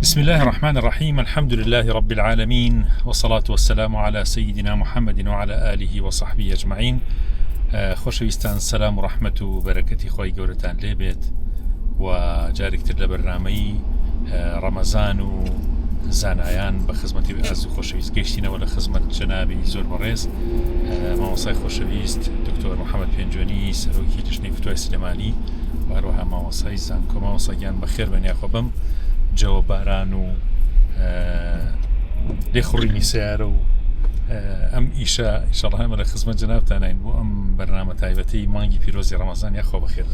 بسم الله الرحمن الرحيم. الحمد لله رب العالمين، والصلاة والسلام على سيدنا محمد وعلى آله وصحبه أجمعين. خۆشەویستان، سلام و رحمة و بەرەکەتی خۆی گەورەتان لێبێت و جارێکتر لە بەرنامەی ڕەمەزان و زانایان بە خزمەتی ئاز و خۆشەویست گەیشتینەوە لە خزمەت جەنابی زۆر بەڕێز مامۆستای خۆشەویست دکتۆر محەممەد پێنجۆنی، سەرۆکی تشنی فتوای سلێمانی، و هەروەها مامۆستای زانکۆ. مامۆستاگیان بەخێر بەنیاخۆ بم جەوە باران و لێخوڕینی سیارە و ئەم ئیشە ئیشەڵڵا ئێمە لە خزمەت جەنابتانین بۆ ئەم بەرنامە تایبەتی مانگی پیرۆزی ڕەمەزان. یاخۆ بەخێر.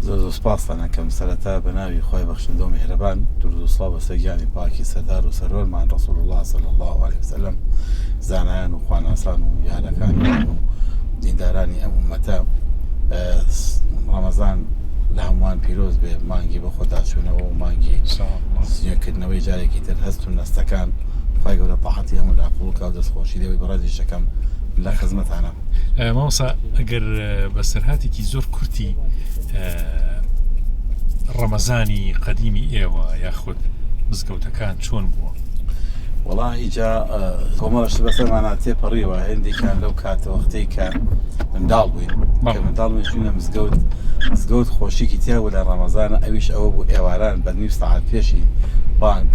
زۆر سپاس دەکەم سەرەتا بە ناوی خۆی بەخشندە و میهرەبان، درود و سڵاو بەسەر گیانی پاکی سەردار و سەرۆرمان ڕەسوول الله صلی الله علیه وسلم، زانایان و خواناسان و یارەکان و دیندارانی ئەم ئومەتە. ڕەمەزان لە هەمووان پیرۆز بێ، مانگی بە خۆداچوونەوە و مانگی سنوێکردنەوەی جارێکی تر هەست و نەستەکان. خی گەورە تاحەتی هەموو لا قوڵکە و دەستخۆشی لێوەی بەڕێزی شەکەم لە خزمەتانە. مامۆستا ئەگەر بە سەرهاتێکی زۆر کورتی ڕەمەزانی قەدیمی ئێوە یاخود مزگەوتەکان چۆن بووە؟ وەڵاهی جا کۆمەڵش بەسەرمانە تێپەڕیەوە، هێندێکیان لەو کاتەوەختەی کە منداڵ بووین کە منداڵ چوونە مزگەوت خۆشیکی تیاوە لە ڕەمەزانە. ئەویش ئەوە بوو ئێواران بە نیم سەعات پێشی بانگ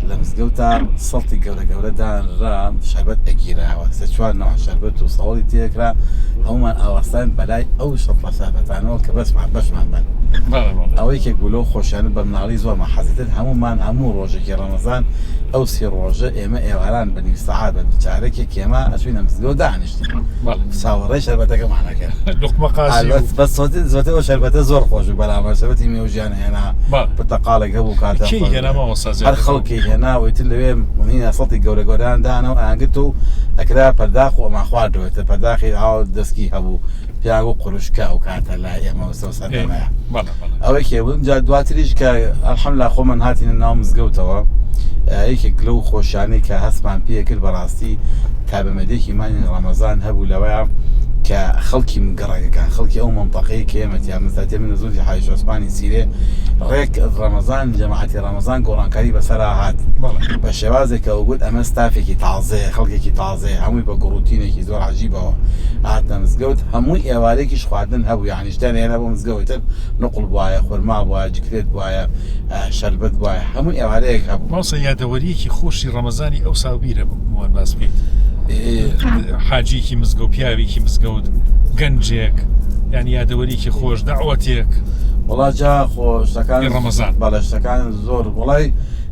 لە مزگەوتە سەڵتی گەورە گەورەدانرا شەربەت ئەگیراوە، سێ چوار نەوە شەربەت و سەوڵی تێکرا، هەمومان ئاواستان بەلای ئەو شەڵ مەسافەتانەوە کە بەشمان بن. ئەوەی کە گولۆ خۆشیانە بە مناڵی زۆرمە حەزیتر هەموو ڕۆژێکی ڕەمەزان ئەو سێ ڕۆژە ئێمە ئێواران بە نیم سەعات بە چارەکێک ئێمە ئەچوینە مزگەوت دانیشتین چاوەڕێی شەربەتەکەمانەکە بەس زۆرتەوە شەربەتە زۆر خۆش و بەرامبەر شەربەتی مێوژیان هێنا پرتەقاڵێک هەبوو کاتە هەر خەڵکی هێناوەی تر لەوێ مهینە سەڵتی گەورە گەورەیان دانەوە ئاگرت و ئەکرا پەرداخ و ئەما خواردەوێتە پەرداخی ئاو دەستکی هەبوو پیاگ و قورشکە و کاتە لای ئێمە سەرمەیە ئەوەی کێبووم. جا دواتریش کە ئەلحەمدولیلا خۆمان هاتینە ناو مزگەوتەوە، یەکێک لەو خۆشیانەی کە هەستمان پێ کرد بەڕاستی تابەمەدێکی مانی ڕەمەزان هەبوو لەوەیە کە خەڵکی گەڕەکەکان خەڵکی ئەو مەنتەقەی کە ئێمە تیامەزاتێ من زۆری حاج عوسمانی سیرێ ڕێک ڕەمەزان جەماعەتی ڕەمەزان گۆڕانکاری بەسەرا هات بە شێوازێک کە وگوت ئەمە ستافێکی تازەیە، خەڵکێکی تازەیە، هەمووی بە گوڕوتینێکی زۆر عەجیبەوە هاتنە مزگەوت. هەمووی ئێوارێکیش خواردن هەبوو، یعنی شتیان هێنا بۆ مزگەوتتر نقڵ بواە، خورما بواە، جگرێت بواە، شەربەت بواە، هەمووی ئێوارەیەک هەبوو. مامۆستا یادەوەریەکی خۆشی ڕەمەزانی ئەو ساوبیرە بووان باس بکەیت؟ حاجیکی مزگەوت، پیاوێکی مزگەوت، گەنجێک، یعنی یادەوەریکی خۆش، داوەتێک. وڵا جا خۆشتەکان ڕەمەزان بەڵەشتەکان زۆر وڵی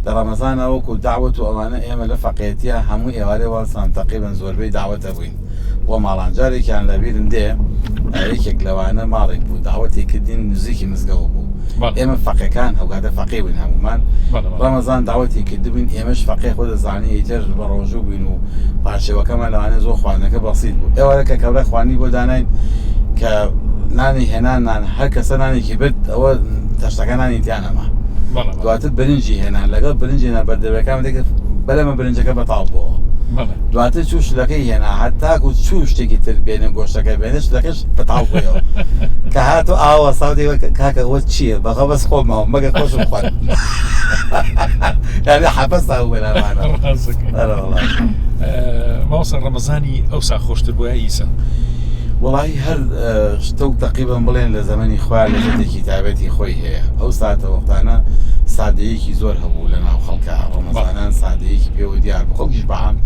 لە ڕەمەزانە وەکو داوەت و ئەوانە ئێمە لە فەقێتیە هەموو ئێوارێ وەسان تەقریبەن زۆربەی داوەتە بووین بۆ ماڵانجارێکیان لەبیرم دێ یەکێک لەوانە ماڵێک بوو داوەتی کردین نزیکی مزگەوت بوو. ئێمە فەقێکان هەوگاتە فەقێ بووین هەمومان ڕەمەزان داوەتی کردبووین، ئێمەش فەقێ خۆ دەزانی ئیتر بە ڕۆژوو بووین و پاشێوەکەمان لەوانێ زۆر خواردنەکە بەسیط بوو. ئێوارەکە کەورە خوانی بۆ داناین کە نانی هێنان نان هەر کەسە نانێکی برد ئەوە تەشتەکە نانی تیانەما، دواتر برنجی هێنان لەگەڵ برنجی هێنان بەردەبەکان دێکە بەلەمە برنجەکە بەتاڵ بووە، دواتر چوشلەکەی هێنا هەتاکو چوو شتێکی تر بێنێ گۆشتەکە بێنێ شتەکەش بەتاڵ بوویەوە کە هاتو ئاوە ساودی کاکە ئەوە چییە بەخە بەس خۆمەوە مەگە خۆشم خوارد یعنی حەبەستا بوێنەوانە. مامۆستا ڕەمەزانی ئەوسا خۆشتر بووە ئیسا؟ وڵی هەر شتە و تەقریبەن بڵێن لە زەمەنی خوار لەزەتێکی تایبەتی خۆی هەیە. ئەو ساتە وەختانە سادەیەکی زۆر هەبوو لە ناو خەڵکە، ڕەمەزانان سادەیەکی پێوە دیار بوو، خەڵکیش بەعام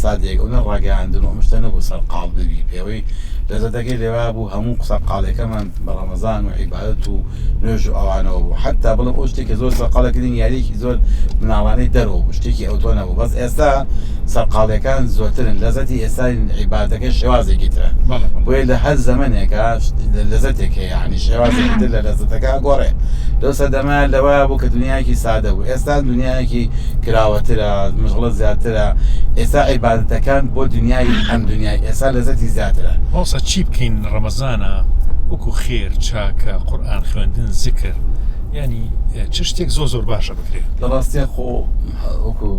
سادەیەک ئەو نەڕاگەیاندن و مشتە نەبوو سەرقاڵ ببی پێوەی لەزەتەکەی لێوا بوو هەموو سەرقاڵەکەمان بە ڕەمەزان و عیبادەت و نوێژ و ئەوانەوە بوو. حتا بڵێم ئەو شتێکە زۆر سەرقاڵەکردن یاریەکی زۆر مناڵانەی دەرەوە بوو، شتێکی ئەو تۆ نەبوو. بەس ئێستا سەرقاڵەکان زۆرترن، لەزەتی ئێستا عیبادەتەکە شێوازێکی ترە بۆیە لە هەر زەمانێکە لەزەتێک هەیە، یعنی شێوازێکی تر لە لەزەتەکە گۆڕێ. لەو سەردەما لەوە بوو کە دنیایەکی سادە بوو، ئێستا دنیایەکی کراوەترە، مشغڵە زیاترە، ئێستا عیبادەتەکان بۆ دنیای ئەم دنیای ئێستا لەزەتی زیاترە. مامۆستا چی بکەین ڕەمەزانە وەکو خێر، چاکە، قورئان خوێندن، زیکر، ینی چ شتێک زۆر باشە بکرێت؟ لە ڕاستیە خۆ وەکو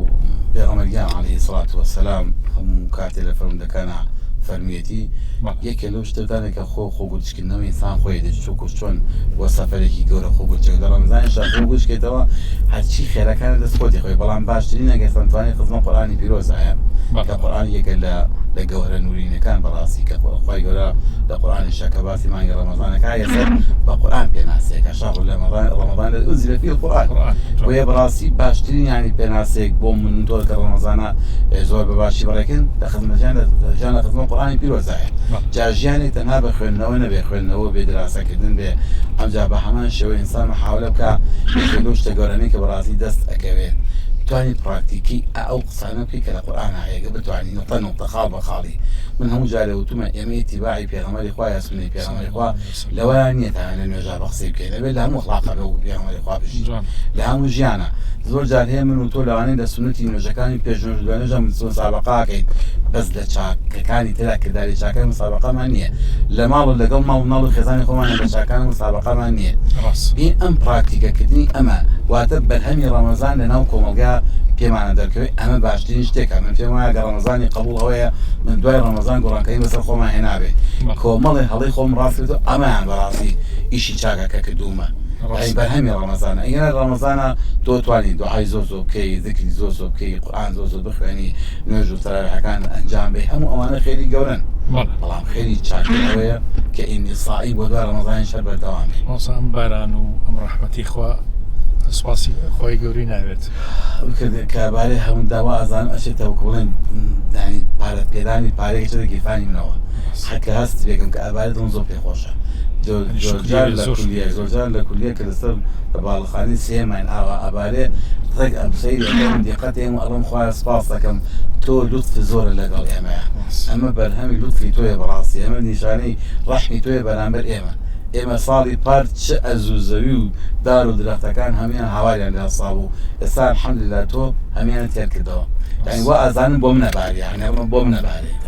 پێغەمبەرگیان عەلەیهی سەڵات وەسەلام هەموو کاتێ لە فەرمودەکانە فەرمیەتی یەکێ لەو شتەدانێکە خۆگوتشکردنەوەی ئینسان خۆی دەچووکو چۆن بۆ سەفەرێکی گەورە خۆگوتچێک لە ڕەمەزانیشدا خۆگوتشکێتەوە هەرچی خێرەکانە دەست خۆتی خۆی بەڵام باشترین ئەگەر توانێت خزمەت قورئانی پیرۆزایە کە قورئان یەکە لە گەورە نورینەکان بەڕاستی کە خۆی گەورە لە قورئانیشا کە باسی مانگی ڕەمەزانەکە یەسەر بە قورئان پێناسەیەکە شەهر ڕەمەزان ئۇنزیلە فیه القورئان بۆیە بەڕاستی باشترین یانی پێناسەیەک بۆ من تۆ کە ڕەمەزانە زۆر بەباشی بەڕێکن لە خزمەت قورئانی پیرۆزایە جا ژیانێک تەنها بە خوێندنەوە نەبێ خوێندنەوە بێ دراسەکردن بێ ئەمجا بە هەمان شێوە ئینسان محاولە بکە لەو شتە گەورانەی کە بەڕاستی دەست ئەکەوێت توانی پراکتیکی ئەو قسانە بکەی کە لە قورئان هەیە بتوانی نقطە خاڵ بە خاڵی من هەموو جارێ وتومە ئێمە ئیتیباعی پێغەمبەری خوا یا سنەی پێغەمبەری خوا لەوەیان نییە تا لە نوێژا بە قسەی بکەین لەبێت لە هەموو ئەخلاقە بە پێغەمبەری خوا بژی لە هەموو ژیانە زۆر جار هەیە من و تۆ لەوانەیە لە سنەتی نوێژەکانی پێشنوێژ دوێنێژە مسابقەکەین بەس لە چاکەکانی ترا کردداری چاکەی مسابقەمان نییە لە ماڵ لەگەڵ ماڵ ناڵ و خێزانی خۆمانە لە چاکان مسابقەمان نییە این ئەم پراکتیکەکردنی ئەمە واتە بەرهەمی ڕەمەزان لەناو کۆمەلگا پێمانە دەرکەوێت ئەمە باشترین شتێکە من پێم وایە گە ڕەمەزانی قبول ئەوەیە من دوای ڕەمەزان گۆڕانکەی بەسەر خۆمان هێنابێت کۆمەڵی هەڵی خۆم ڕاستێتەوە ئەمەیان بەڕاستی ئیشی چاکەکە کردومە بەرهەمی ڕەمەزانە ئەگەر ڕەمەزانە تۆ توانی دوعای زۆر بکەی ذکری زۆر بکەی قورئان زۆر بخوێنی نوێژ و تەراویحەکان ئەنجام بدەی هەموو ئەوانە خێری گەورن بەڵام خێری چاکەوەیە کە ئینی صائیم بۆ دوای ڕەمەزانی شەر بەردەوام بێ ئەم باران و ئەم ڕەحمەتی خوا سواسی خۆی گەوری ناوێت کابارەی هەموو داوا ئازان ئەچێتەوە کە بڵێن پارەت پێدانی پارەیەک چێتە گیرفانی منەوە حەکە هەست بێکم کە ئابارەت دڵم زۆر پێخۆشە زۆرجار لە کولیە کە لەسەر لە باڵەخانەی سێمان ئاوا ئابارێ ڕێک ئەمسەیری دیقەت ئێمە ئەڵم خوایە سپاس دەکەم تۆ لوتف زۆرە لەگەڵ ئێمەیە ئەمە بەرهەمی لوتفی تۆیە بەڕاستی ئەمە نیشانەی ڕەحمی تۆیە بەرامبەر ئێمە ساڵی پار چ ئەزوو و دار و درەختەکان هەمیان هاواریان لە ساڵ و ئێستا الحەمدوللا تۆ هەمیان تێر کردەوە یعنی وا ئازانم بۆ من نەباری یعنی ئەمە بۆ من نەبارێت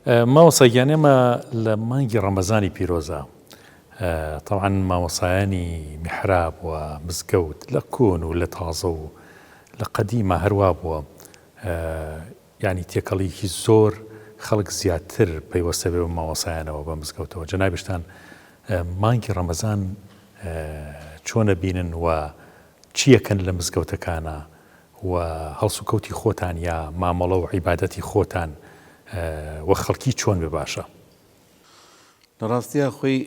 ماوەساییانێمە لە مانگی ڕەمەزانی پیرۆزە طبعا ماوەسایانی میحراب و مزگەوت لە کۆن و لە تازە و لە قەدیمە هەروە بووە ینی تێکەڵێکی زۆر خەڵک زیاتر پەیوەستە بێ بە ماوەسایانەوە بە مزگەوتەوە جەنابشتان مانگی ڕەمەزان چۆنە بینن و چیەکەن لە مزگەوتەکانە و هەڵسوکەوتی خۆتان یا مامەڵە و عیبادەتی خۆتان وە خەڵکی چۆن بێ باشە لە ڕاستیە خۆی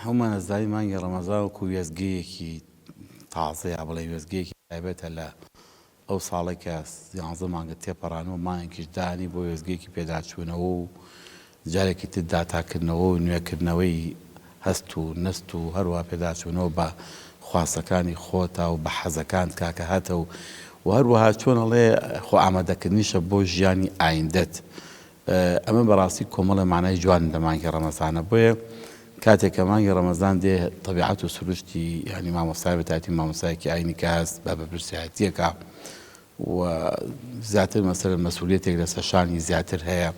هەمومان ئەزداری مانگی ڕەمەزان وەکو وێزگەیەکی تازەیە بڵێ وێزگەیەکی تایبەتە لە ئەو ساڵێک کە 11 مانگە تێپەڕانەوە مانگێکیش دانی بۆ وێزگەیەکی پێداچوونەوە و جارێکی تر داتاکردنەوە و نوێکردنەوەی هەست و نەست و هەروە پێداچوونەوە بە خواستەکانی خۆتە و بە حەزەکان کاکە هاتە و هەروەها چۆن هەڵێ خۆ ئامادەکردنیشە بۆ ژیانی ئایندەت ئەمە بەڕاستی کۆمەڵە مانای جوان لە مانگی ڕەمەزانە بۆیە کاتێک کە مانگی ڕەمەزان دێ طبیعەت و سروشتی ینی مامۆستای بەتایبەتی مامۆستایەکی ئاینی کە هەست بە بەپرسیارەتیەکە و زیاتر مەسەلە مەسئولیەتێک لەسەر شانی زیاتر هەیە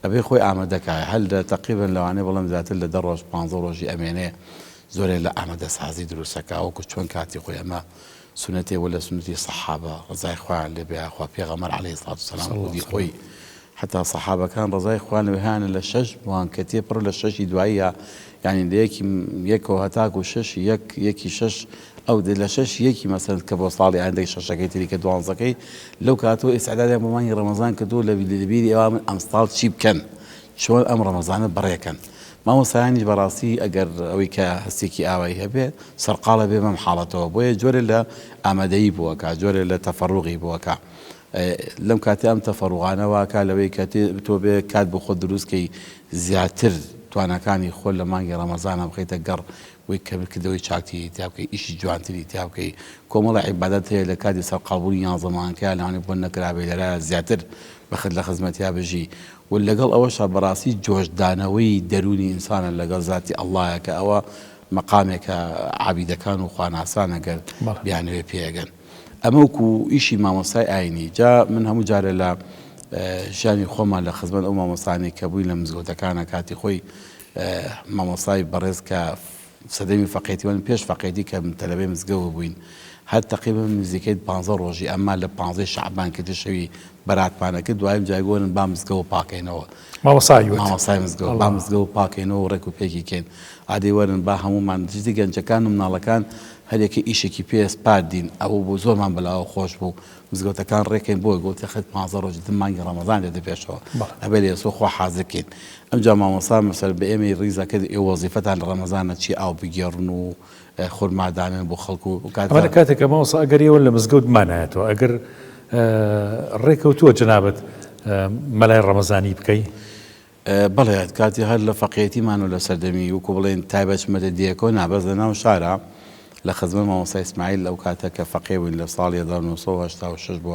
ئەبێ خۆی ئامادەکایە هەل لە تەقریبەن لەوانەیە بەڵام زیاتر لە 10 ڕۆژ 15 ڕۆژی ئەمێنێ زۆرێک لە ئامادەسازی دروستەکە وەکو چۆن کاتی خۆی ئەمە سنەتێ وە لە سنەتی سەحابە ڕزای خوایان لێبێ خوا پێغەمبەر عەلەیهی سەڵاتو وسەلام خودی خۆی حتا سەحابەکان ڕزای خوایان لێبێ لە 6 مانگ کە تێپڕ لە 6 دواییە یعنی لە یەکەوە هەتاکو 6 یەکی 6 ئەو لە 6 یەکی مەسەل کە بۆ ساڵی ئایندەی شەشەکەی تری کە 12ەکەی لەو کاتەوە ئیسعدادیان بۆ مانگی ڕەمەزان کردو لە بیری ئێوە من ئەم ساڵ چی بکەن چۆن ئەم ڕەمەزانە بڕێکەن مامۆستایانی بەڕاستی ئەگەر ئەوەی کە هەستێکی ئاوایی هەبێ سەرقاڵە بێ بەم حاڵەتەوە بۆیە جۆرە لە ئامادەیی بووەکە جۆرە لە تەفەڕوغی بووەکە لەم کاتێ ئەم تەفەڕوغانەوە کا لەوەی کە تۆ بێ کات بۆ خۆت دروستکەی زیاتر توانەکانی خۆ لە مانگی ڕەمەزانە بخەیتە گەڕ وی کەبکردەوەی چاکتی تیا بکەی ئیشی جوانتری تیا بکەی کۆمەڵی عیبادەت هەیە لە کاتی سەرقابووری یانزەمانکە لەوانێ بۆ نەکرابێ لەرایە زیاتر بەخت لە خزمەتیا بژی و لەگەڵ ئەوەشە بەڕاستی جۆشدانەوەی دەرونی ئینسانە لەگەڵ ذاتی ئەڵڵایە کە ئەوە مەقامێکە عابیدەکان و خواناسانە گەر بیانوێ پێگەن ئەمە وەکو ئیشی مامۆستای ئاینی جا من هەموو جارە لە ژیانی خۆمان لە خزمەت ئەو مامۆستانی کە بووی لە مزگەوتەکانە کاتی خۆی مامۆستای بەڕێز کە سەدەمی فەقێتیوان پێش فەقێتی کە تەلەبێ مزگەوت بووین هەر تقریبا نزیکەی 15 ڕۆژی ئەمما لە 15 شەعبان کە شەوی بەراتپانەکە دوایم جایگۆرن با مزگەوت پاکەینەوە مامۆستای مزگەوت با مزگەوت پاکەینەوە ڕێک و پێکی کەین ئادەی وەرن با هەمومان جدی گەنجەکان و مناڵەکان هەرێکی ئیشێکی پێسپاردین ئەوە بۆ زۆرمان بەلاوە خۆش بوو مزگەوتەکان ڕێکین بۆ گوتی خەت 15 ڕۆژ مانگی ڕەمەزان دێتە پێشەوە ئەبێ لە ئێسۆ خۆ حازرکەین ئەمجا مامۆستا مەسەر بە ئێمەی ڕیزەکە ئێوە وەزیفەتان لە ڕەمەزانە چی ئاو بگێڕن و خورمادانن بۆ خەڵکو و ئەمانە کاتێک کە مامۆستا ئەگەر ئێوە لە مزگەوت مانایەتەوە ئەگەر ڕێکەوتووە جەنابەت مەلای ڕەمەزانی بکەی بەڵێ کاتی هەر لە فەقێتیمان و لە سەردەمی وکو بڵێن تایبەتمەدە دیەکۆ نابەز لە ناو شارە لە خزمەت مامۆستا ئیسماعیل لەو کاتە کە فەقێ بووین لە ساڵی 1986 بۆ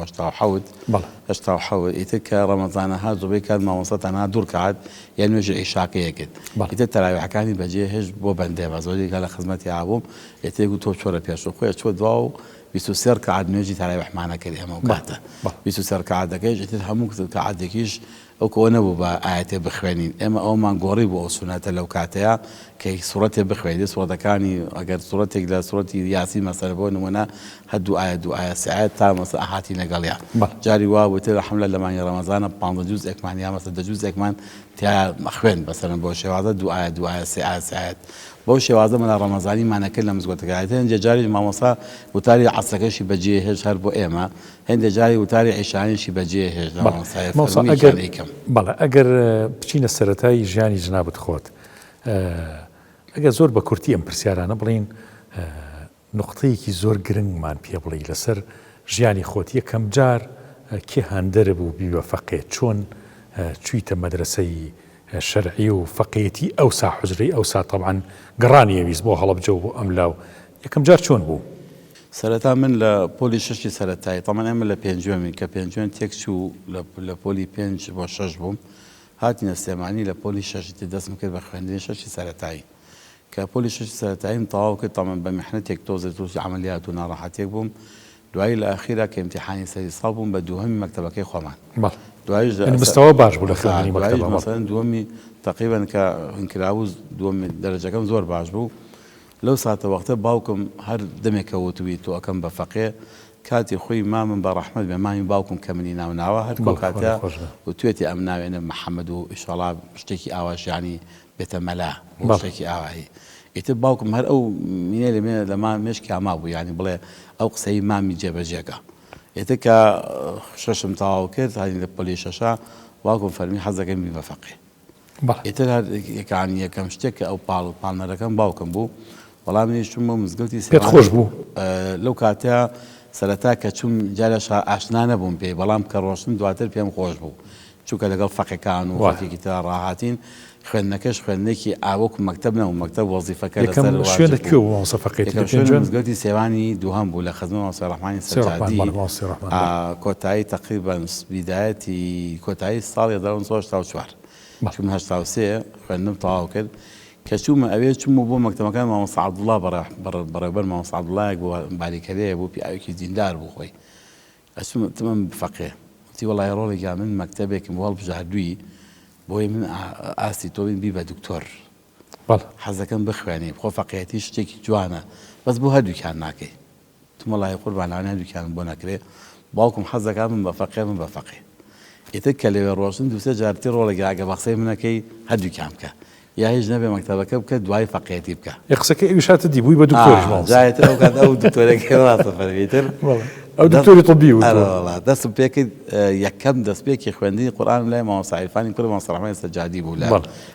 1970 ئیتر کە ڕەمەزانەها زۆربەی کات مامۆستا تەنها دوور کات یان نوێژی عیشاکەیەکرد ئیتر تەراویحەکانی بەجێهێشت بۆ بەندێمە زۆری کە لە خزمەتی ئابووم ئێتر گوت تۆ چۆرە پێش و خۆی چۆ دوا و 23 کات نوێژی تەراویحمانە کرد ئەمە و کاتە 23 کات دەکەیش ئیتر هەموو کاتێکیش ئەو کۆ نەبوو بە ئاەتێ بخوێنین ئێمە ئەومان گۆڕی بۆ ئەو سونەتە لەو کاتەیە کە سوڕەتێ بخوێنێت سوڕەتەکانی ئەگەر سوڕەتێک لە سوڕەتی یاسی مەسەر بۆ نمونە هەردوو ئاەت سعایەت تا مەسە ئاهاتی لەگەڵیان جاری وا وتر حملە لە مانگی ڕەمەزانە 15 جوزئێکمان یا مەسە 10 جوزئێکمان تیا خوێن بەسەرن بۆ شێوازە دوو ئاەت سعایەت بەو شێوازە مەلا ڕەمەزانی مانەکرد لە مزگەوتەکە هەندێک جاری مامۆستا وتاری عەسرەکەشی بەجێهێشت هەر بۆ ئێمە هەندێک جاری وتاری عیشانیشی بەجێهێشت بەڵێ ئەگەر بچینە سەرەتایی ژیانی جنابەت خۆت ئەگەر زۆر بە کورتی ئەم پرسیارانە بڵین نقطەیەکی زۆر گرنگمان پێ بڵێ لەسەر ژیانی خۆت یەکەم جار کێ هەندەرە بوو بیوە فەقێت چۆن چوویتە مەدرسەی شەرعی و فەقێتی ئەوسا حوزری ئەوسا تەبعاً گەڕانیەویست بۆ هەڵەبجە و بۆ ئەملاو یەکەم جار چۆن بوو؟ سەرەتا من لە پۆلی شەشی سەرەتایی تەمان ئێمە لە پێنجوەمین کە پێنجوێن تێک چوو لە پۆلی 5 بۆ 6 بووم هاتینە سلێمانی لە پۆلی شەشی دەستم کرد بە خوێندنی شەشی سەرەتایی کە پۆلی شەشی سەرەتاییم تەواو کرد تەمان بە میحنەتێک تۆزە تووشی عەمەلیات و ناڕەحەتێک بووم دوایی لە ئەخیرا کە ئیمتیحانی سەری ساڵ بووم بە دووهەمی مەکتەبەکەی خۆمان مستەوە باش بوو لە خوێندنی مەکتەبە مەسەڵەن دووەمی تقریبا کە ئینکراوز دووەمی دەرەجەکەم زۆر باش بوو لەو ساتە وەختە باوکم هەر دەمێکە وتوی تۆ ئەەکەم بە فەقێ کاتی خۆی مامن بە ڕەحمەت بێ مامی باوکم کە منی ناوناوە هەر بۆ کاتە و توێتی ئەم ناوێنە محەممەد و ئیشەڵا شتێکی ئاواشیانی بێتە مەلا شتێکی ئاوایی ئیتر باوکم هەر ئەو مینێ لەمێ لەما مێشکی ئاما بوو ینی بڵێ ئەو قسەی مامی جێبەجێگە ئێتر کە شەشم تەواو کرد هاانی لە پۆلی شەشا باوکم فەرمی حەزەکەم بی بە فەقێ ئیتر هەر یەکەم شتێک کە ئەو پاڵنەرەکەم باوکم بوو وەڵامی چووم بۆ مزگەوتی پێت خۆش بوو لەو کاتەیە سەرەتا کە چوم جارێش ئاشنا نەبووم پێی بەڵام کە ڕۆشتم دواتر پێم خۆش بوو چووکە لەگەڵ فەقێکان و خەڵکێکی تر ڕاهاتین خوێندنەکەش خوێندنێکی ئاوەکو مەکتەب نەبوو مەکتەب وەزیفەکە لەسەر مزگەوتی سێوانی دووهەم بوو لە خزمەت مامۆستا ڕەحمانی سەجادی کۆتایی تقریبا بیدایەتی کۆتایی ساڵی 1984 چوم 83 خوێندنم تەواو کرد کە چوومە ئەوێ چوم بۆ مەکتەبەکان مامۆستا عەبدوڵڵا بەڕێوەبەر مامۆستا عەبدوڵڵایەک بۆ باریکەرەیە بوو پیاوێکی دیندار بوو خۆی ئەچوومە فەقێ وتی وەڵای ڕۆڵێکا من مەکتەبێکم بۆ هەڵبژاردووی بۆی من ئاستی تۆ بین بی بە دکتۆر حەزەکەم بخوێنی خۆ فەقێتی شتێکی جوانە بەس بۆ هەردووکیان ناکەی تومەڵای قوربانانە هەردووکیان بۆ نەکرێ باوکم حەزەکە من بە فەقێ من بە فەقێ ئیتر کە لەوێ ڕۆشن دووسێ جارتی ڕۆڵێکی ئاگە بە قسەی منەکەی هەردووکیان بکە یا هیچ نەبێ مەکتەبەکە بکە دوای فەقێتی بکە قسەکە ئەویشاتە دی بووی بە دکتۆریش جایەتر ئەو کات ئەو دکتۆرێکی ڕاستە فەرمیتر او دكتوري طبي والله دەست پێکرد یەکەم دەست پێکی خوێندنی قورآن لای مامۆستا عیرفانی کوڕی مامۆستا ڕەحمانی سەجادی بوو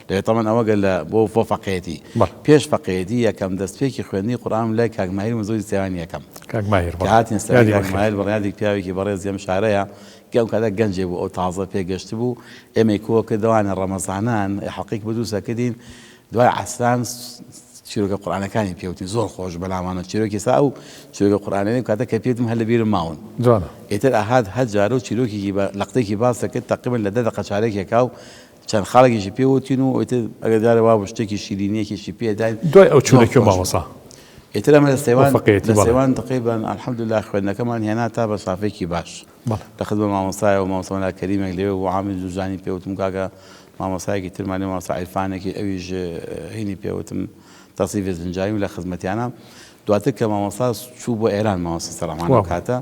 لێ تەمەن ئەوە گەل بۆ فەقێتی پێش فەقێتی یەکەم دەست پێکی خوێندنی قورآن لای کاک ماهیر مزۆری سێوانی یەکەم کاک ماهیر کە هاتین سەری کاک ماهیر بەڕیادێک پیاوێکی بەڕێز ئەم شارەیە کە ئەو کاتە گەنجێ بوو ئەو تازە پێگەشت بوو ئێمەی کۆ کردەوانە ڕەمەزانان حەقیق بەدووسە کردین دوای عەسران چیرۆکە قورآنەکانی پێوتی زۆر خۆش بەلامانە چیرۆکی سا و چیرۆکە قورآنەکانی کاتە کە پێتم هەر لەبیرم ماون ئیتر ئاهات هەجارە و چیرۆکێکی لەقتێکی باسە کرد تقریبا لە 10 دقە چارێکێکا و چەند خاڵێکیشی پێوتین و ئیتر ئەگەر جارە وا شتێکی شیرینیەکێکی پێداین دوای ئەو چوونێکی مامۆستا ئیتر ئەمە لە سێوان تقریبا الحەمدولله خوێندنەکەمان هێنا تا بە سافێکی باش لە خزمەت مامۆستایە و مامۆستا کەریمێک لێوە و عامی جوزانی پێوتم کاکە مامۆستایەکی ترمانی مامۆستا عیرفانێکی ئەویش هینی پێوتم تەصیفی زنجانی و لە خزمەتیانە دواتر کە مامۆستا چوو بۆ ئێران مامۆستا سەلامان کاتە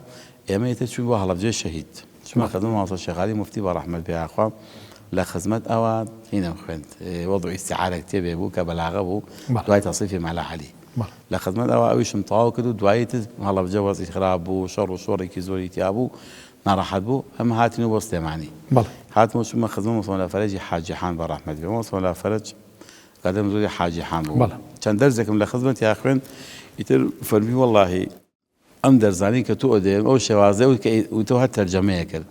ئێمە ئیتر چوون بۆ هەڵەبجێ شەهید چوومە خزمەت مامۆستا شێخ موفتی بە ڕەحمەت بێ ئاخوا لە خزمەت ئەوە هینەم خوێند وەضع ئیستیعارێک تێبێ بوو کە بەلاغە بوو دوای تەصیفی مەلا عەلی لە خزمەت ئەوە ئەویشم تەواو کرد و دوایی تر هەڵەبجە وەزعی خراپ بوو شەڕ و شۆڕێکی زۆری تیا بوو ناڕەحەت بوو ئەمە هاتین بۆ سلێمانی هاتمەوە چوومە خزمەت مۆسەولا فەرەجی حاجی حان بە ڕەحمەت بێ مۆسەولا فەرەج قدم زۆری حاجی حان بوو چەند دەرزێکم لە خزمەت یا خوێن ئیتر فەرمی وەڵڵاهی ئەم دەرزانی کە تۆ ئەدێن ئەو شێوازە و کە تۆ هەر تەرجەمەیە کرد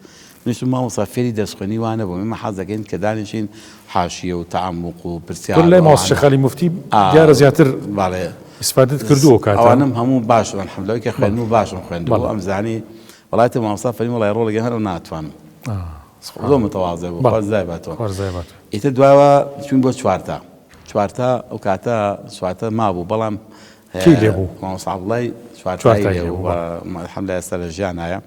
نووسم مامۆستا فێری دەستخوێنی وانە بوو ئێمە حەز دەکەین کە دانیشین حاشیە و تەعەموق و پرسیار لای مامۆستا شێخ موفتی دیارە زیاتر ئیسفادەت کردووە کاتە ئەوانم هەموو باشن الحەمدولله کە خوێندن و باشم خوێندووە ئەم زانی وڵاتی مامۆستا فەرمی وەڵای ڕۆڵێکی هەر ناتوانم زۆر متەواضع بوو خۆرزای باتەوە ئیتر دوایەوە چوون بۆ چوارتە ئەو کاتە چوارتە مابوو بەڵام مامۆستا عەبدوڵڵای چوارتایی لێبوو الحەمدولله ئێستا لە ژیانایە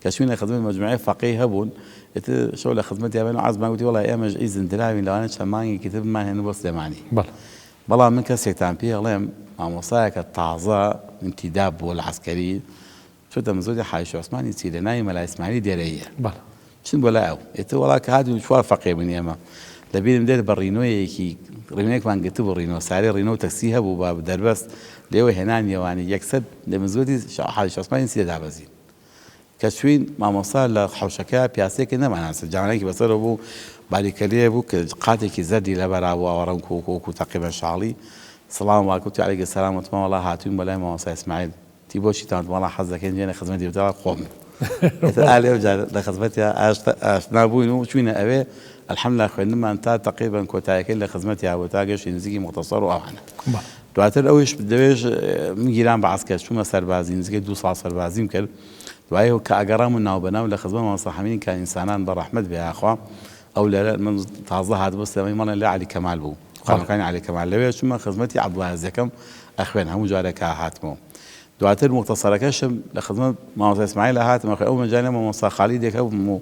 کە چوینە خزمەت مەجموعەی فەقیه هەبوون ئیتر شەو لە خزمەتیان بێن و عەزمان گوتی وەڵای ئێمەش ئیزن دراوین لەوانە چەند مانگێکی تر بمانهێنن بۆ سلێمانی بەڵام من کەسێکتان پێ ئەڵێم مامۆستایەکە تازە انتیداب بووە لە عەسکەری چۆتە مزگەوتی حاجی عوسمانی چیرەناوی مەلا ئیسماعیلی دێرەیە چین بۆ لای ئەو ئێتر وەڵا کە هاتوون چوار فەقێ بوون ئێمە لەبیرم دێت بە ڕینۆیەکی ڕینۆیەکمان گرت بۆ ڕینۆ سارێ ڕینۆ و تەکسی هەبوو بە دەربەست لێوە هێنانیەوانی یەکسەر لە مزگەوتی حاجی عوسمانی سیرە دابەزین کە چوین مامۆستا لە حەوشەکە پیاسەیەکی نەماناسە جوانێکی بەسەرەوە بوو باریکەلەیە بوو کە قاتێکی زەردی لەبەرا بوو ئەوەڕەنگ و تەقریبەن شاڵی سڵام واکوتی عەلەیکە سەلام وتمان وەڵا هاتووین بۆ لای مامۆستا ئیسماعیل تی بۆچی تان وەڵا حەز دەکەین بێنە خزمەتی وتەوە خۆم ئالێ لە خزمەتی ئاشنا بووین و چوینە ئەوێ الحەمدولله خوێندنمان تا تقریبا کۆتاییەکەی لە خزمەتی هەبوو تا گەشتی نزیکی مختصەر و ئەوانە دواتر ئەویش دەوێژ من گیران بە عەسکەر چوومە سەربازی نزیکەی 2 ساڵ سەربازیم کرد دوایەوە کە ئەگەڕام ناوبەناو لە خزمەت مامۆستا حەمینی کە ئینسانان بە ڕەحمەت بێ ئاخوا ئەو لەرە من تازە هاتبوو سلێمانی مەڵێن لە عەلی کەمال بوو خانەکانی عەلی کەمال لەوێ چوومە خزمەتی عەبدوڵعەزیز یەکەم ئەخوێن هەموو جارێکە هاتمەوە دواتر مختصەرەکەشم لە خزمەت مامۆستا ئیسماعیل هاتم ئەو مەجانە مامۆستا خالیدێک هەبوو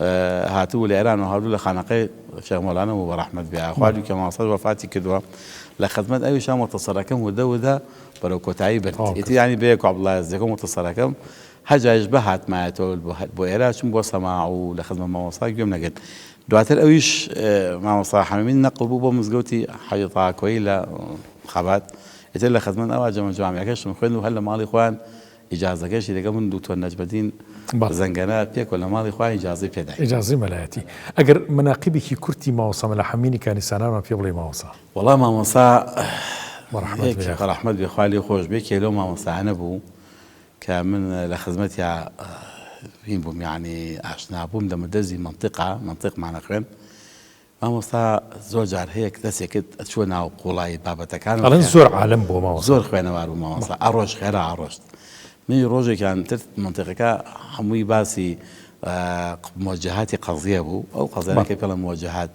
هاتوو لە ئێران و هاتوو لە خانەقەی شێخ مەولانە و بە ڕەحمەت بێ ئاخوا دوو کە مامۆستا وەفاتی کردووە لە خزمەت ئەویشا مختصەرەکەم ودا بەرەو کۆتایی برد ئیتر یانی بەیەک عەبدوڵعەزیز یەکەم مختصەرەکەم هەجایش بە هاتمایەتەوە بۆ ئێرە چوون بۆ سەماع و لە خزمەت مامۆستا گوێم نەگرت دواتر ئەویش مامۆستا حەمین نەقڵ بوو بۆ مزگەوتی حەجی تاکۆیی لە خەبات ئیتر لە خزمەت ئەوە جەمەعەکەشم خوێند و هەر لە ماڵی خۆیان ئیجازەکەشی دەکەم من دکتۆر نەجمەدین زەنگەنە پێک و لە ماڵی خۆیان ئیجازەی پێدای ئیجازەی مەلایەتی ئەگەر مناقبێکی کورتی مامۆستا مەلا حەمینی کانیسانانمان پێ بڵێ مامۆستا وەڵا مامۆستا ڕەحمەت بێ خوا لێی خۆش بێ کێ لەو مامۆستایانە بوو کە من لە خزمەتیا هین بووم یعنی ئاشنا بووم دەمەدەزی منطقمانە خوێن مامۆستا زۆر جار هەیە دەستێکت چوە ناو قوڵایی بابەتەکان ئەڵێن زۆر عالم بوو مامۆستا زۆر خوێنەوار بوو مامۆستا ئەڕۆژ خێرا ئەڕۆشت من ڕۆژێکیان تر منطقەکە هەمووی باسی مۆجهاتی قەزیە بوو ئەو قەزیانەکە پێڵە مۆجهات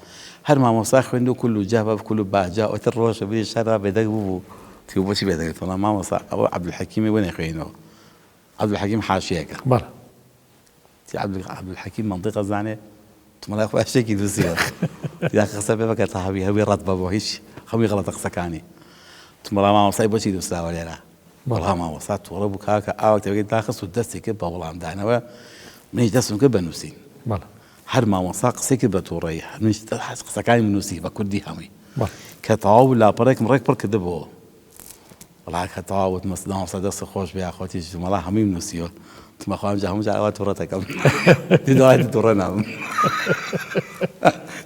هەر مامۆستا خوێند و کول و جا کول و باجا ئەوتر ڕۆژە بری شەرا بێدەنگ بوو تی بۆچی بێدەنگێت وەڵام مامۆستا ئەوە عەبدولحەکیمی وێ نەخوێنەوە عەبدولحەکیم حاشیەکە بەڵێ تی عەبدولحەکیم منطقە زانێ تمەڵای خۆ شتێکی دووسیوە یا قسە پێ بکە تا هەوی ڕەت بە بۆ هیچ هەمووی غەڵەتە قسەکانی تمەڵا مامۆستای بۆچی دووساوە لێرە بەڵام مامۆستا تووڕە بوو کاکە ئاوە تێبگەیت داخست و دەستی کرد بە وەڵامدانەوە منیش دەستم کرد بەنووسین هەر مامۆستا قسەی کرد بە تووڕەیی منیش قسەکانی بنووسی بە کوردی هەمووی کە تەواو لاپەڕێکم ڕێک پڕ کردبەوە وڵا کە تەواوت مەسدام دەست خۆش بێ خۆتیش مەڵا هەمووی نووسیوە تمەخوام جا هەموو جاوا تووڕەتەکەم دیداوای تووڕە نابم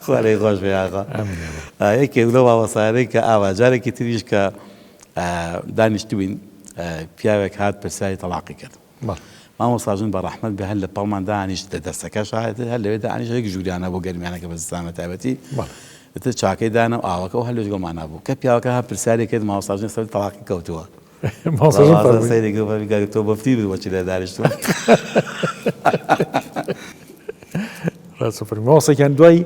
خوارەی خۆش بێ ئاغا یەکێک لەو هاوسارەی کە ئاوا جارێکی تریش کە دانیشتوین پیاوێک هات پرسیاری تەلاقی کرد مامۆستاژن بە ڕەحمەت بە هەر لە پەڵمان دانیشت دەستەکەش هەر لەوێ دانیشت هەیەک ژوورانە بۆ گەرمیانەکە بە زستانە تایبەتی ئەتر چاکەی دانە ئاوەکە و هەر لە ژگەڵمان نابوو کە پیاوەکە ها پرسیاری کرد مامۆستاژن سەر تەلاقی کەوتووە تۆ بەفتی بووچی لە دانیشتووە ماوەسێکیان دوای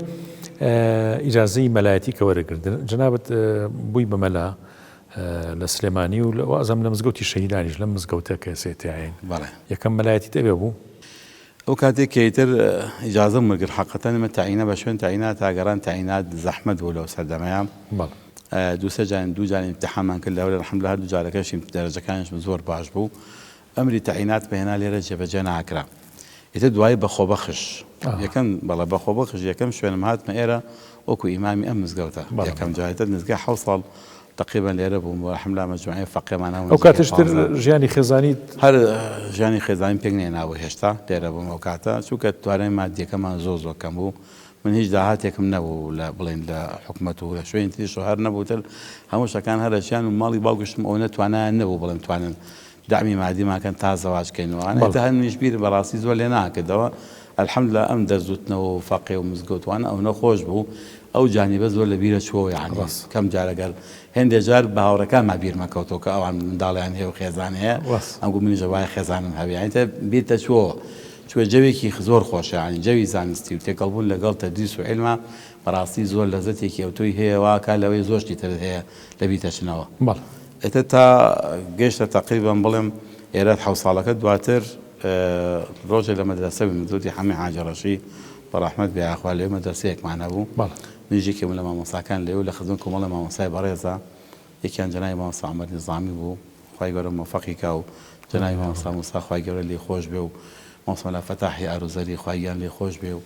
ئیجازەی مەلایەتی کە وەرەگرتن جەنابەت بووی بە مەلا لە سلێمانی و وازەم لە مزگەوتی شەهیدانیش لە مزگەوتە کە سێتیاین یەکەم مەلایەتی دەبێ بوو ئەو کاتێک کەیتر ئیجازەم وەرگرت حەقەتەن مە تاعینە بە شوێن تاعینات تاگەڕان تاعینات زەحمەت بوو لەو سەردەمەیان دوو جان امتحانمان کرد لەوەی الحەمدولله هەردوو جارەکەشی دەرەجەکانیش زۆر باش بوو ئەمری تاعینات بەهێنا لێرە جێبەجێ ناکرا ئیتر دوای بەخۆبەخش یەکەم بەڵێ بەخۆبەخش یەکەم شوێنم هاتمە ئێرە وەکو ئیمامی ئەم مزگەوتە یەکەم جایتر نزگای 7 ساڵ تقریبا لێرە بووم الحەمدولله مەجموعەی فەقێمانە ئەو کاتشتر ژیانی خێزانی هەر ژیانی خێزانی پێک نێناوە هێشتا لێرە بووم ئەو کاتە چونکە توانای مادیەکەمان زۆر کەم بوو من هیچ داهاتێکم نەبوو لە بڵێن لە حکومەت و لە شوێن تریش هەر نەبووتر هەموو شەکان هەرەشیان و ماڵی باوکشتم ئەو نەتوانایان نەبوو بڵێن توانن دعمی مادیماکەن تا زەواجکەینەوە تا هەنویش بیر بەڕاستی زۆر لێ ناکردەوە الحەمدولله ئەم دەرزوتنەوە و فەقێ و مزگەوتوانە ئەو نەخۆش بوو ئەو جانیبە زۆر لە بیرە چووە یعنی کەم جارەگەر هێندێک جار بە هاوڕەکانمان بیر مەکەوتەوە کە ئەوان منداڵیان هەیە و خێزان هەیە ئەم گوو منیش وای خێزانم هەبێ یعنی بیرتە چووە چوە جەوێکی زۆر خۆشە ینی جەوی زانستی و تێکەڵبوون لەگەڵ تەدریس و عیلمە بەڕاستی زۆر لەزەتێکی ئەوتۆی هەیە واکە لەوەی زۆرشتی تر هەیە لە بیتەچنەوە ئێتر تا گەیشتە تەقریبەن بڵێم ئێرە 7 ساڵەکە دواتر ڕۆژێک لە مەدرسە مزگەوتی حەمی حاجی ڕەشی بە ڕەحمەت بێ ئاخوا لەوێ مەدرسەیەکمان هەبوو نژێکێکم لە مامۆستاکان لەوێ لە خزمەت کۆمەڵە مامۆستای بەڕێزە یەکیان جەنابی مامۆستا عومەر نیزامی بوو خوای گەورە موفەقی کا و جەنابی مامۆستا موسا خوای گەورە لێی خۆش بێ و مامۆستا مەلا فەتاحی ئاروزەری خوای گیان لێی خۆش بێ و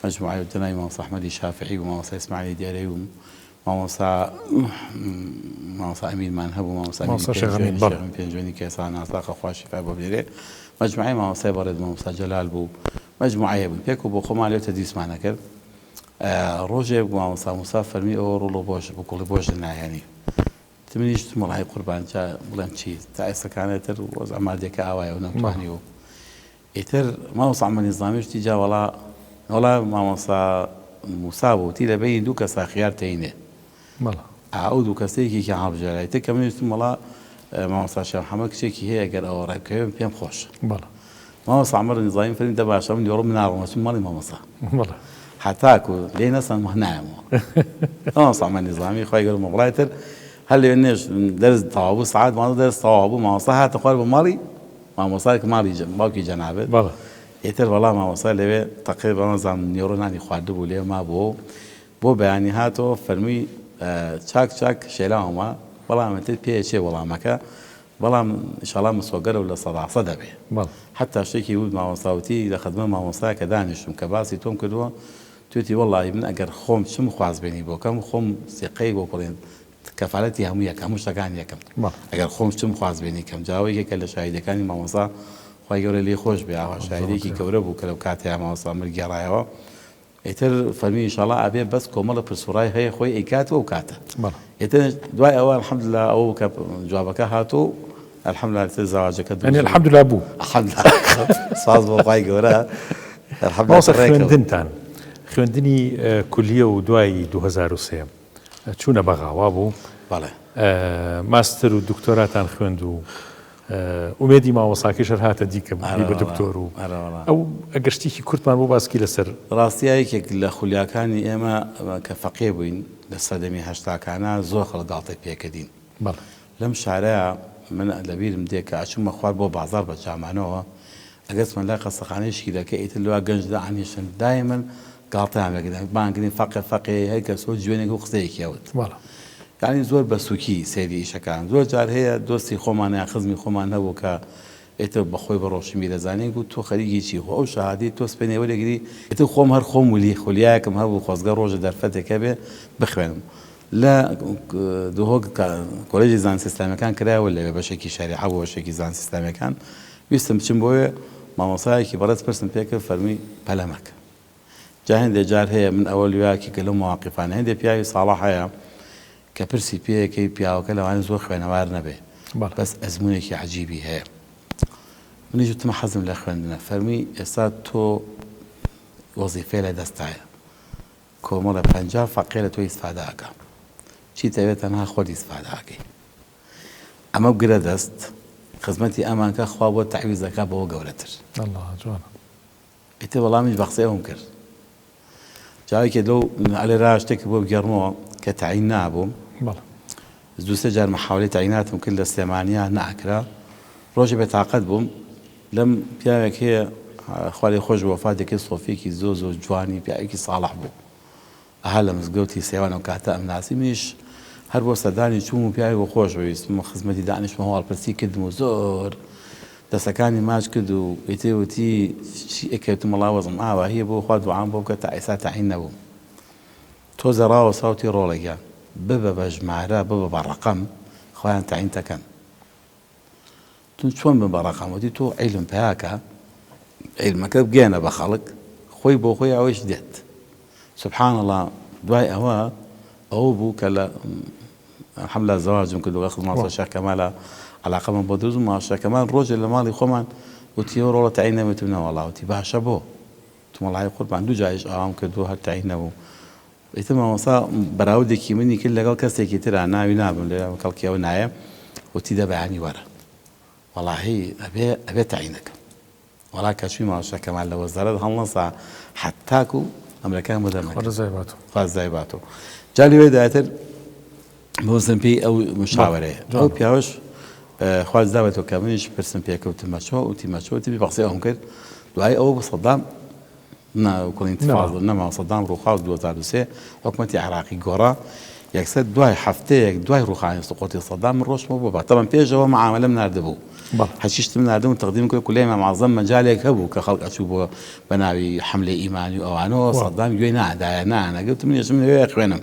مەجموعەی جەنابی مامۆستا ئەحمەدی شافعی و مامۆستا ئیسماعیلی دیارەی و مامۆستا ئەمیرمان هەبوو مامۆستا پێنجوێنی کێسان ئاساقە خوا شیفای بۆ بێرێ مەجموعەی مامۆستای بەڕێز مامۆستا جەلال بوو مەجموعەیە بوو پێک و بۆ خۆمان لێو تەدریسمانە کرد ڕۆژێک مامۆستا موسا فەرمی ئەوە ڕۆڵ و بۆش بۆ کوڵی بۆش نایەنی منیش مەڵای قوربان بڵێم چی تا ئێستەکانێتر وەز ئەمادێکە ئاوایە و نەمتوانی و ئیتر مامۆستا عومەر نیزامیشتی جا وەڵا مامۆستا موسا بوو تی لەبەی دوو کەسا خیار تەینێ ئەو دوو کەسەیەکی کە هەڵبژێرای تر کە منیشتم وەڵا مامۆستا شێخ محەممەد کچێکی هەیە گەر ئەوە ڕێبکەوێ پێم خۆش مامۆستا عومەر نیزامی فەرمی دە باشە من دیوەڕۆ من ناڕۆمەچم ماڵی مامۆستا حتاکو لێ نەسان نایەمەوە مامۆستا عومەر نیزامی خوای گەورە مەوڵایتر هەر لێ نێش دەرس تەواو بوو سەعات ماڵ دەرس تەواو بوو مامۆستا هاتە خوار بە ماڵی مامۆستایەک ماڵی باوکی جەنابێت ئیتر وەڵا مامۆستا لەوێ تەقریبەن نەزانم نیۆڕۆنانی خواردبوو لێ مابوو بۆ بەیانی هاتەوە فەرمووی چاک شێلاوەمە بەڵامەتر پێچێ وەڵامەکە بەڵام ئینشاڵڵا مسۆگەرە و لە سەداسە دەبێ حتا شتێکی بود مامۆستاوتی لە خزمەت مامۆستا کە دانیشتم کە باسی تۆم کردووە توێتی وەڵڵی من ئەگەر خۆم چم خوازبێنی بۆکەم خۆم سیقەی بۆ بڵێن کەفالەتی هەموو یەک هەموو شتەکان یەکەم ئەگەر خۆم چم خوازبێنی کەم جاوەیەکە لە شاهیدەکانی مامۆستا خوای گەورە لێی خۆش بێ ئاوا شاهیدێکی گەورە بوو کە لەو کاتەیە مامۆستا مەرگێڕایەوە ئیتر فەرمی ئینشاڵڵا ئەبێ بەس کۆمەڵە پرسوڕای هەیە خۆی ئەیکاتەوە و کاتە ئیتر دوای ئەوە الحەمدولله ئەو کە جوابەکە هاتوو الحەمدولله تر زەواجەکە الحەمدولله بوو ساز بۆ خوای گەورە خوێندنتان خوێندنی کولیە و دوای 2003 چوونە بەغاوا بوو ماستر و دکتۆراتان خوێند و ئومێدی ماوەساکیشەر هاتە دیکە بە دکتۆر و ئەو ئەگەشتێکی کورتمان بۆ باسکی لەسەر ڕاستیایەکێک لە خولیاکانی ئێمە کە فەقێ بووین لە سەدەمی هەشتاکانە زۆر خەڵگاڵتە پێکەدین لەم شارەیە من لەبیرم دێ کە ئەچوومە خوارد بۆ بازار بە جامانەوە ئەگەسمە لای قەسەخانەیەشی دەکە ئیتر لەوە گەنجدا ئانیشن دایمەن گاڵتەیان بەگەدەن بانگرین فەقێ هەیە کە سۆ جوێنێک و قسەیەکیەوت یعنی زۆر بە سووکی سێری ئیشەکان زۆر جار هەیە دۆستی خۆمان یان خزمی خۆمان هەبوو کە ئێتر بەخۆی بە ڕۆژی میرەزانێک و تۆ خەریکی چی ئەو شەهادەی تۆ سپێنێ وەرەگری ئێتر خۆم هەر خۆم ولی خولیایەکم هەبوو خۆزگە ڕۆژە دەرفەتێکە بێ بخوێنم لا دوهۆک کۆلێژی زانستی ئیسلامیەکان کراوە لەوێ بەشێکی شەریعە بۆ بەشێکی زانستی ئیسلامیەکان ویستم بچم بۆیە مامۆسایەکی بەڕێز پرسم پێکرد فەرمی پەلەمەکە جا هەندێک جار هەیە من ئەوە لویاکی کە لەو مواقفانە هەندێک پیاوی ساڵح هەیە کە پرسی پێیەکەی پیاوەکە لەوانە زۆر خوێنەوار نەبێ بەس ئەزمونێکی عەجیبی هەیە منیش وتم حەزم لە خوێندنە فەرمی ئێستا تۆ وەزیفەی لە دەستایە کۆمەڵە 50 فەقێ لە تۆی ئیسفادەکە چی دەوێت تەنها خۆت ئیسفادەکەی ئەمە بگرە دەست خزمەتی ئەمانکە خوا بۆ تەعویزەکە بەوە گەورەتر ئیتر وەڵامیش بە قسەی ئەوم کرد جاوێکێ لەو ئەلێرا شتێکی بۆ بگەڕمەوە کە تەعین نابووم دووسێ جار محاولەی تەعیناتم کرد لە سلێمانیا نەئەکرا ڕۆژێ بێتاقەت بووم لەم پیاوێک هەیە خوا لێی خۆش وەفاتێکی سۆفیەکی زۆر زۆر جوانی پیاوێکی ساڵح بوو ئەها لە مزگەوتی سێوان و کاتە ئەم ناسی منیش هەر بۆ سەردانی چووم و پیاوی بۆ خۆش وەویستم خزمەتی دانیشتمە هەواڵپرسی کردم و زۆر دەستەکانی ماچ کرد و ئێتێوتی چی ئەکەوتم وەڵا وەزم ئاوا هەیە بۆ خوا دوعام بۆ بکە تا ئێستا تەعین نەبووم تۆزە ڕاوە ساوتی ڕۆڵێکیان ببە بە ژمارە ببە بە ڕەقەم خۆیان تەعین دەکەن تون چۆن بن بە ڕەقەم وتی تۆ عیلم پێیاکە عیلمەکە بگێنە بە خەڵک خۆی بۆ خۆی ئەوەش دێت سبحان الله دوای ئەوە ئەوە بوو کە لە حملە زەواجم کردووە خزمەت شێخ کەمالە علاقەمان بۆ دروست بوو شێخ کەمال ڕۆژێ لە ماڵی خۆمان وتیەوە ڕۆڵە تەعین نەبێتم وەڵا وتی باشە بۆ تومەڵای قوربان دوو جایش ئاوام کردووە هەر تەعین نەبوو ئیتر مامۆستا بەراودێکی منی کرد لەگەڵ کەسێکی ترا ناوی نابم لە کەڵکی ئەوە نایە وتی دە بەیانی وەرە وەڵاهی ئەبێ تەعینەکەم وەڵا کەچووی ماڵ شێخ کەمال لە وەزارەت هەڵنەسا حەتاکو ئەمریکان بۆ دەرنەکرد خواز زایباتۆ جا لەوێ داەتر بۆزم پێی ئەو مشاوەرەیە ئەو پیاوەش خواز داوێتەوە کە منیش پرسم پێکەوتم مەچۆ وتی مەچۆ وتی بە قسەی ئەوم کرد دوای ئەوە بە سەدام نەما سەدام ڕووخاوت 2003 حکومەتی عێراقی گۆڕا یەکسەر دوای هەفتەیەک دوای ڕووخانی سقوڵی سەدام من ڕۆشتمە بۆ بە تەمەن پێشەوە مەعامەلەم ناردبوو هەچیشتم ناردم و تەقدیم کرد کولای ئیمام عەزەم مەجالێک هەبوو کە خەڵک ئەچوو بۆ بە ناوی حملەی ئیمانی و ئەوانەوە سەدام گوێی نادایە نانەگەوتم منیشم لەوێ خوێنم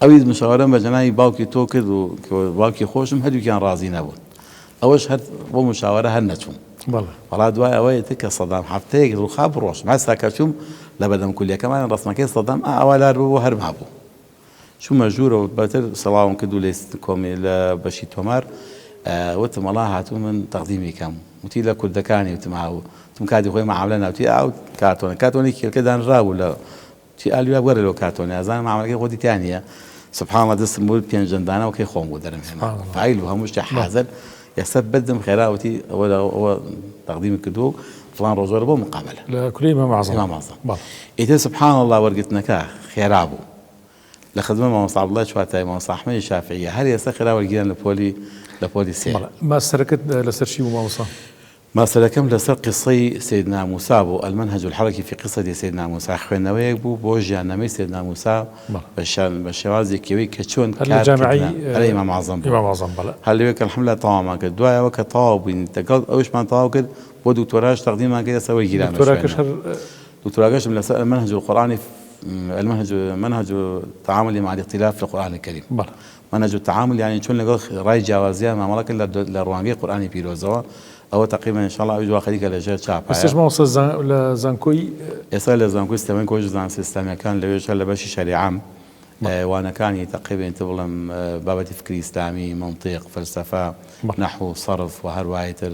ئەوی مشاوەرەم بە جەنابی باوکی تۆ کرد و باوکی خۆشم هەردووکیان ڕازی نەبوون ئەوەش هەر بۆ مشاوەرە هەر نەچووم وەڵا دوای ئەوەیە کە سەدام هەفتەیەک ڕووخا بڕۆشم هەستا کە چووم لە بەدەم کولیەکەمان ڕستمەکەی سەدام ئاوا لار بوو هەر مابوو چوومە ژوورەوە بەتر سەڵاوم کرد و لە کۆمی لە بەشی تۆمار وتم وەڵا هاتوو من تەقدیمی کەم وتی لە کوردەکانی وتم هاو تم کاتی خۆی مەعاملە ناوتی ئاو کارتۆنی کێلکە دانراوە لە تی ئالویا وەرە لەو کارتۆنی ئازانم مەعاملەکەی خۆتی تیانە سبحان الله دەستم بوو پێنجەندانەوەکەی خۆم بوو دەرم هێنا فایل و هەموو شتێ حازر یەسەر بەدەم خێراوەتی ئەوە تەقدیمی کردو فلان ڕۆژوەرە بۆ مقابلە لە کولی ئیمام عەزەم ئیتر سبحان الله وەرگرتنەکە خێرا بوو لە خزمە مامۆستا عەبدوڵڵای چواتای مامۆستا ئەحمەدی شافعیە هەر ئێستا خێرا وەرگیران لە پۆلی سێ ماستەرەکەت لەسەر چی بوو مامۆستا ماستەرەکەم لەسەر قسەی سیدنا موسا بوو المنهج الحركي في قصة سيدنا موسى خوێندنەوەیەک بوو بۆ ژیاننامەی سیدنا موسا بە شێوازێکەوەی کە چۆن ئیمام عەزەم هەر لەوێ کە الحەمدولله تەواومان کرد دوایەوە کە تەواو بووین دەگەڵ ئەوشمان تەواو کرد بۆ دوکتۆراش تەقدیممان کرد ئێستا وەرگیران دکتۆراکەشم لەسەر المنهج القرآني منهج التعامل مع الاختلاف في القرآن الكريم منهج التعامل يعني چۆن لەگەڵ ڕای جیاوازیان مامەڵەکە لە ڕوانگەی قورآنی پیرۆزەوە ئەوە تقریبا ان شاء الله ئەوی خەریکە لەژێر چاپایە ئێستاش مامۆستا لە زانکۆی ئێستا لە زانکۆی سیستەمەی کۆژ زانستی ئیسلامیەکان لەوێژە لە بەشی شەریعەم وانەکانی تقریبا تە بڵێم بابەتی فکری ئیسلامی منطق فلسفە نحو صرف و هەروایە تر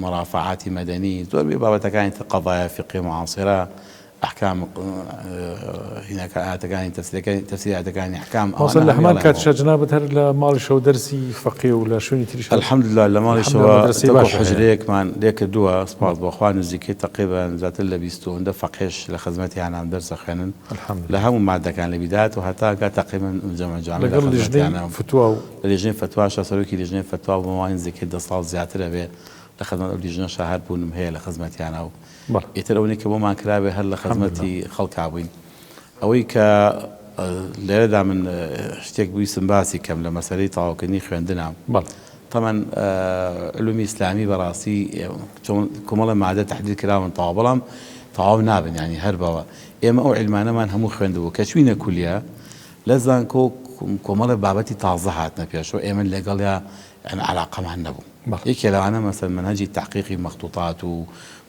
مرافعاتی مەدەنی زۆر بابەتەکانی تر قەضایا فقهی معاصرە أحكام هناك آتكاني تفسير آتكاني أحكام وصل لحمان كانت جنابت هر لمالي شو درسي فقيه ولا شو تريش الحمد لله لمالي شو تقول حجريك مان ليك دوا سبارت بأخوان الزكي تقريبا ذات اللي بيستون ده فقيش لخدمتي أنا عم درس خنن الحمد لله هم مادة كان لبدايات وحتى تقريبا جامعة لقبل لجنين فتوى لجنين فتوى شاسروكي لجنين فتوى ومواين زكي ده صار زيادة به لخدمة لجنة شهر بونم هي لخدمتي أنا ئیتر ئەوەی کە بۆمان کراوێ هەر لە خزمەتی خەڵکا بووین ئەوەی کە لێرەدا من شتێک بوویستم باسی کەم لە مەسەلەی تەواوکردنی خوێندنام تەمەن علومی ئیسلامی بەڕاستی کۆمەڵە مادە تەحلیل کراون تەواو بەڵام تەواو نابن یعنی هەر بەوە ئێمە ئەو عیلمانەمان هەموو خوێندبوو کە چوینە کولیە لە زانکۆ کۆمەڵە بابەتی تازە هاتنە پێشەوە ئێمە لەگەڵیا علاقەمان نەبوو یەکێ لەوانە مەسەل منهەجی تحقیقی مەخطوطات و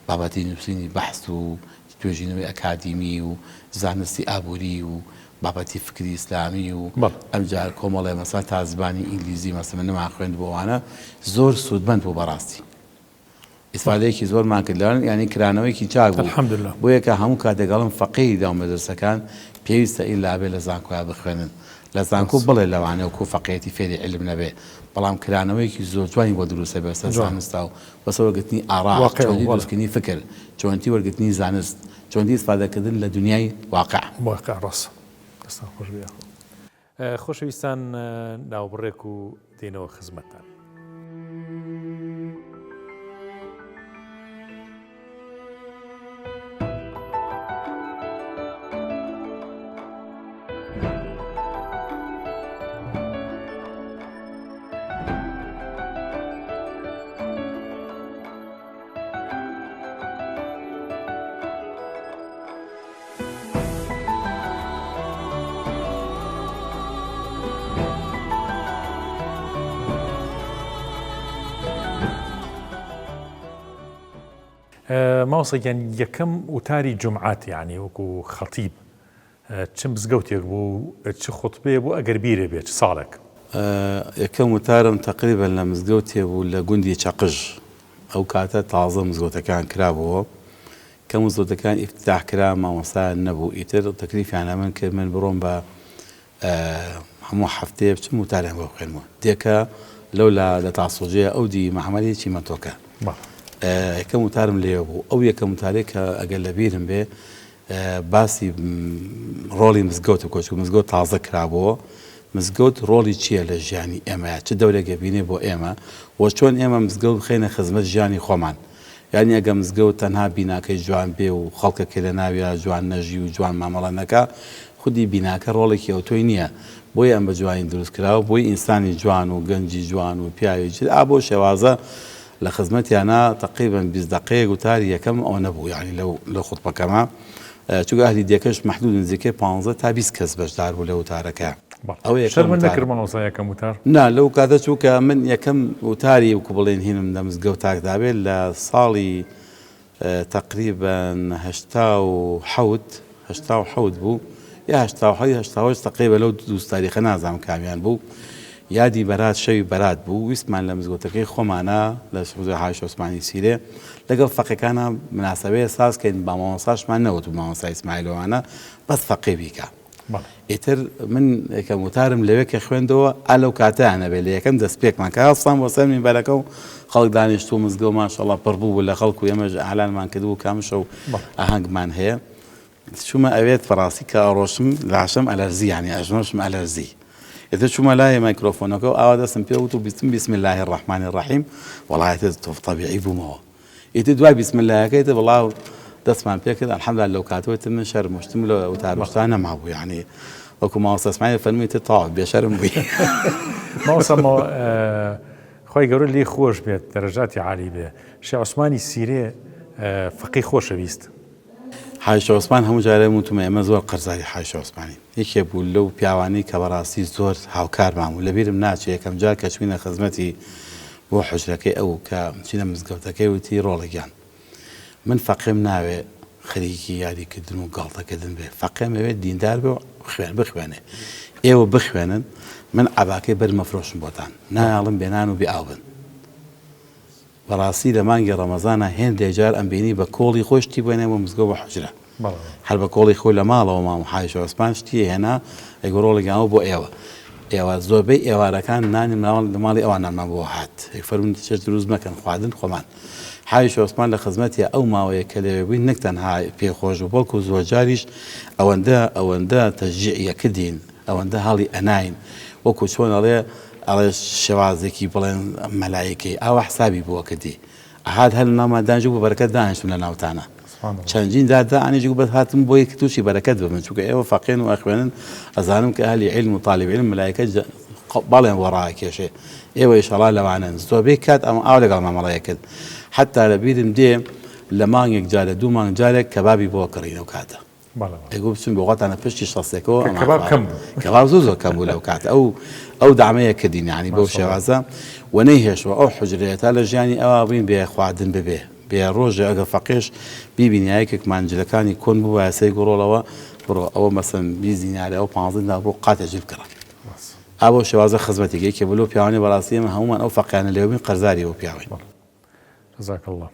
بابەتی نووسینی بەحث و توێژینەوەی ئەکادیمی و زانستی ئابووری و بابەتی فکری ئیسلامی و ئەمجار کۆمەڵێ مەسەلا تا زبانی ئینگلیزی مەسەلا نەمان خوێند بۆوانە زۆر سوودمەند بوو بەڕاستی ئیسفادەیەکی زۆرمان کرد لەوان ینی کرانەوەیکی چاک بوو بۆیە کە هەموو کاتێکگەڵم فەقیهی داو مەدرسەکان پێویستە ئیلابێ لە زانکۆیان بخوێنن لە زانکۆ بڵێ لەوانەیە وەکو فەقیهەتی فێری علم نەبێ بەڵام کرانەوەیکی زۆر جوانی بۆ دروستە بەسەر زانستا و بەسەر وەرگرتنی ئاڕا چۆنی دروستکردنی فکر چۆنی وەرگرتنی زانست چۆنی ئیسفادەکردن لە دنیای واقع ڕاست خۆشەویستان ناوبڕێک و دێنەوە خزمەتتان ماوسەگەن یەکەم وتاری جومعات یعنی وەکو خەتیب چ مزگەوتێک بوو چ خوتبەیە بوو ئەگەر بیرە بێت ساڵێک یەکەم وتارم تقریبا لە مزگەوتێ بوو لە گوندی چەقژ ئەو کاتە تازە مزگەوتەکان کرابەوە کە مزگەوتەکان ئیفتتاح کرا مامۆستا نەبوو ئیتر تەکلیفیانە من کرد من بڕۆم بە هەموو هەفتەیە بچم وتاریان بۆ بخوێنمەوە دیکە لەولا لە تاسۆجەیە ئەو دی مەحەمەدێکی مەتۆکە یەکەم وتارم لێوە بوو ئەو یەکەم وتارێک کە ئەگەر لە بیرم بێ باسی ڕۆڵی مزگەوتە کۆچکو مزگەوت تازە کرابەوە مزگەوت ڕۆڵی چییە لە ژیانی ئێمەیە چ دەورێکە بینێ بۆ ئێمە وە چۆن ئێمە مزگەوت بخێنە خزمەت ژیانی خۆمان یعنی ئەگە مزگەوت تەنها بیناکەی جوان بێ و خەڵکەکە لە ناویە جوان نەژی و جوان مامەڵە نەکا خودی بیناکە ڕۆڵێکی ئەوتۆی نییە بۆی ئەم بە جوانی دروست کراوە بۆی ئینسانی جوان و گەنجی جوان و پیاوێکی بۆ شێوازە لە خزمەتیانە تقریبا 20 دقەیەک وتاری یەکەم ئەو نەبوو یعنی لەو خوتبەکەمە چونکە ئەهلی دیەکەش مەحدود نزیکەی 15 تا 20 کەس بەشدار بوو لە وتارەکە شەرمەن نەکردمەوە یەکەم وتار نا لەو کاتە چووکە من یەکەم وتاری وەکو بڵێن هینم لە مزگەوتاکدابێت لە ساڵی تقریبا 87 بوو یا 88 تقریبا لەو دووس تاریخە نازانم کامیان بوو یادی بەرات شەوی بەرات بوو ویستمان لە مزگەوتەکەی خۆمانە لە حوزەی حاج عوسمانی سیرێ لەگەڵ فەقیەکانە مناسبەیە سازکەین با مامۆستاشمان نەوت و مامۆستا ئیسماعیلەوانە بەس فەقێ بیکە ئیتر من یەکەم وتارم لەوێ کە خوێندەوە ئەلەو کاتەیانە بێ لە یەکەم دەست پێکمان کە هەڵسان بۆ سەر مینبەرەکە و خەڵک دانیشتوو مزگەوت ماشەڵڵا پڕ بوو لە خەڵک و ئێمەش ئاعلانمان کردبوو کامشە و ئاهەنگمان هەیە چوومە ئەوێت فەڕاستی کە ئەڕۆشم لاشەم ئەلەرزی یعنی ئەژنۆشم ئەلەرزی إذا شو ملاهي ميكروفونك أو هذا سمبيوتو بسم الله الرحمن الرحيم والله يتزتف طبيعي بموا يتدواي بسم الله كيت والله تسمع بيك الحمد لله لو كاتوت من شر مشتمل وتعرف أنا معه يعني وكم ما اسمعي فيلم تطاع بشرم بي ما وصل خوي قالوا لي خوش بيت درجاتي عالية به شيخ عثماني السيري فقيه خوش بيست حاج عوسمان هەموو جارە وتمە ئێمە زۆر قەرزاری حاج عوسمانی یەکێ بوو لەو پیاوانەی کە بەڕاستی زۆر هاوکارمان بوو لەبیرم ناچێت یەکەم جار کە چوینە خزمەتی بۆ حوجرەکەی ئەو کە چینە مزگەوتەکەی وتی ڕۆڵەگیان من فەقێم ناوێ خەریکی یاریکردن و گاڵتەکردن بێ فەقێم ئەوێت دیندار بێ بخوێنێ ئێوە بخوێنن من عەباکەی بەرمەفرۆشم بۆتان نایاڵم بێنان و بێئاو بن بەڕاستی لە مانگی ڕەمەزانە هێندێک جار ئەم بینی بە کۆڵی خۆشتی بێنێەوە مزگەوت بە حوجرە هەر بە کۆڵی خۆی لە ماڵەوە مام حاج عوسمان شتی هێنا ئەگە ڕۆڵێکیانەوە بۆ ئێوە زۆربەی ئێوارەکان نانی لە ماڵی ئەوانمان بۆ هات فەرمون چێت دروست مەکەن خواردن خۆمان حاج عوسمان لە خزمەتی ئەو ماوەیە کە لەوێ بووین نەک تەنها پێخۆش و بەڵکو زۆر جاریش ئەوەندە تەشجیعیەکردین ئەوەندە هەڵی ئەناین وەکو چۆن ئەڵێ شێوازێکی بڵێن مەلایەکەی ئاوا حسابی بووە کردی ئەهات هەر نامادانج بوو بەرەکەت دانیشتم لە ناوتانە چەندین دادا ئەنیژ بەت هاتم بۆی کە تووشی بەرەکەت ببن چونکە ئێوە فەقێن و ئەخوێنن ئەزانم کە ئەهلی عیلم و طالب عیلم مەلایەکە بەڵێن بۆ ڕاکێشێ ئێوە ئیشەڵا لەوانن زۆربەی کات ئەمە ئاو لەگەڵ مامەڵەیە کرد حتا لە بیرم دێ لە مانگێک جارە دوو مانگ جارێک کەبابی بۆ کڕینەوە کاتە ئەگو بچون بۆغاتانە پشتی شەسێکەوە کەباب زۆر کەم بوو لەو کات ئەو دامەیە کە دینیانی بەو شێوازە و نەیهێشوە ئەو حجرێتە لە ژیانی ئەوە بووین بێ خواردن ببێ بێ ڕۆژێ ئەگە فەقیش بیبینایەکێک مانجلەکانی کۆن بوو یاسەی گۆڕۆڵەوە بڕۆ ئەوە مەسەن 20 دیناری ئەو 15 بۆ قاتێکی بکڕن ئەوە شێوازە خزمەتێکی کە بلو پیاوانی بەڕاستی ئێمە هەمومان ئەو فەقیانە لێوبین قەرزاری ئەو پیاوین. جزاك الله.